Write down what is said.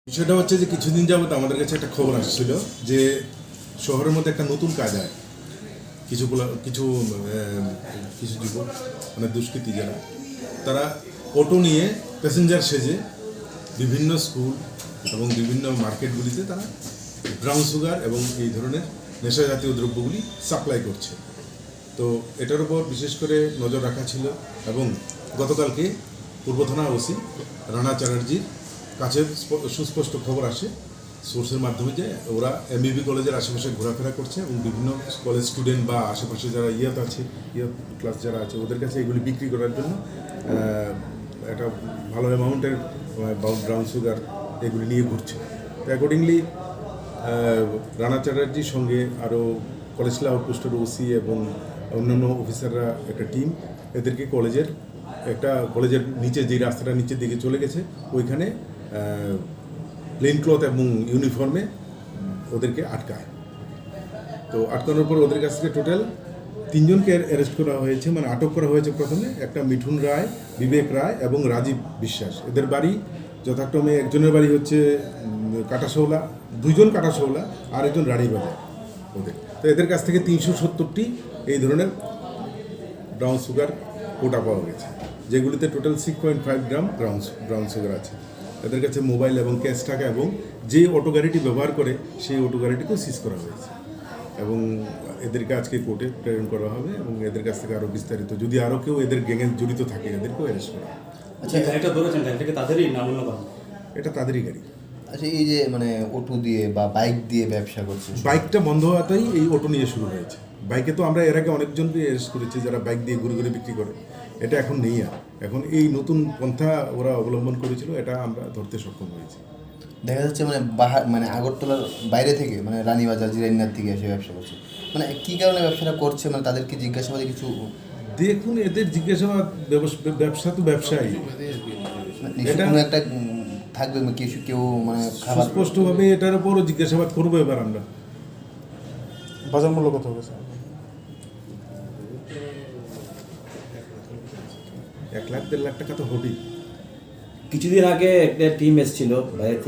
বিষয়টা হচ্ছে যে কিছুদিন যাবত আমাদের কাছে একটা খবর আসছিল যে শহরের মধ্যে একটা নতুন কাজ হয়। কিছু কিছু কিছু যুবক মানে দুষ্কৃতী যারা তারা অটো নিয়ে প্যাসেঞ্জার সেজে বিভিন্ন স্কুল এবং বিভিন্ন মার্কেটগুলিতে তারা ব্রাউন সুগার এবং এই ধরনের নেশা জাতীয় দ্রব্যগুলি সাপ্লাই করছে। তো এটার উপর বিশেষ করে নজর রাখা ছিল এবং গতকালকে পূর্ব থানা ওসি রানা চ্যাটার্জির কাছে সুস্পষ্ট খবর আসে সোর্সের মাধ্যমে যে ওরা এমবিবি কলেজের আশেপাশে ঘোরাফেরা করছে এবং বিভিন্ন কলেজ স্টুডেন্ট বা আশেপাশে যারা আছে ক্লাস যারা আছে ওদের কাছে এগুলি বিক্রি করার জন্য একটা ভালো অ্যামাউন্টের ব্রাউন সুগার এগুলি নিয়ে ঘুরছে। তো অ্যাকর্ডিংলি রানা চ্যাটার্জির সঙ্গে আরও কলেজলা আউটপোস্টের ওসি এবং অন্যান্য অফিসাররা একটা টিম এদেরকে কলেজের নিচে যে রাস্তাটা নিচের দিকে চলে গেছে ওইখানে প্লেন ক্লথ এবং ইউনিফর্মে ওদেরকে আটকায়। তো আটকানোর পর ওদের কাছ থেকে টোটাল 3 জনকে অ্যারেস্ট করা হয়েছে, মানে আটক করা হয়েছে। প্রথমে একটা মিঠুন রায়, বিবেক রায় এবং রাজীব বিশ্বাস। এদের বাড়ি যথাক্রমে একজনের বাড়ি হচ্ছে কাটাশৌলা, 2 জন কাটাশৌলা আর একজন রানীবাজার ওদের। তো এদের কাছ থেকে 370টি এই ধরনের ব্রাউন সুগার কোটা পাওয়া গেছে, যেগুলিতে টোটাল 6.5 গ্রাম ব্রাউন সুগার আছে। এদের কাছে মোবাইল এবং ক্যাশ টাকা এবং যে অটো গাড়িটি ব্যবহার করে সেই অটো গাড়িটিকেও সিজ করা হয়েছে এবং এদেরকে আজকে কোর্টে প্রেরণ করা হবে এবং এদের কাছ থেকে আরও বিস্তারিত যদি আরও কেউ এদের গ্যাংয়ে জড়িত থাকে এদেরকেও অ্যারেস্ট করা হবে। আচ্ছা, এটা ধরেছেন এটা তাদেরই না অন্য কারণ? এটা তাদেরই গাড়ি। আচ্ছা, এই যে মানে অটো দিয়ে বা বাইক দিয়ে ব্যবসা করছে, বাইকটা বন্ধ হওয়াটাই এই অটো নিয়ে শুরু হয়েছে। বাইকে তো আমরা এর আগে অনেকজনকে অ্যারেস্ট করেছি যারা বাইক দিয়ে ঘুরে ঘুরে বিক্রি করে। এটা এখন নেই, আর এখন এই নতুন পন্থা ওরা অবলম্বন করেছিল, এটা আমরা ধরতে সক্ষম হয়েছি। দেখা যাচ্ছে মানে আগরতলার বাইরে থেকে মানে রানীবাজার জিরাইনার থেকে এসে ব্যবসা করছে। মানে কি কারণে ব্যবসাটা করছে, মানে তাদেরকে জিজ্ঞাসাবাদে কিছু দেখুন, এদের জিজ্ঞাসাবাদ ব্যবসা তো ব্যবসায়ী, এটা কোনো একটা থাকবে কেউ মানে স্পষ্টভাবে এটার উপরও জিজ্ঞাসাবাদ করবো। এবার আমরা বাজার মূল্য কত হবে স্যার? 1 লাখ 1.5 লাখ টাকা তো হবেই। কিছুদিন আগে একটা টিম এসেছিল বাইরে থেকে।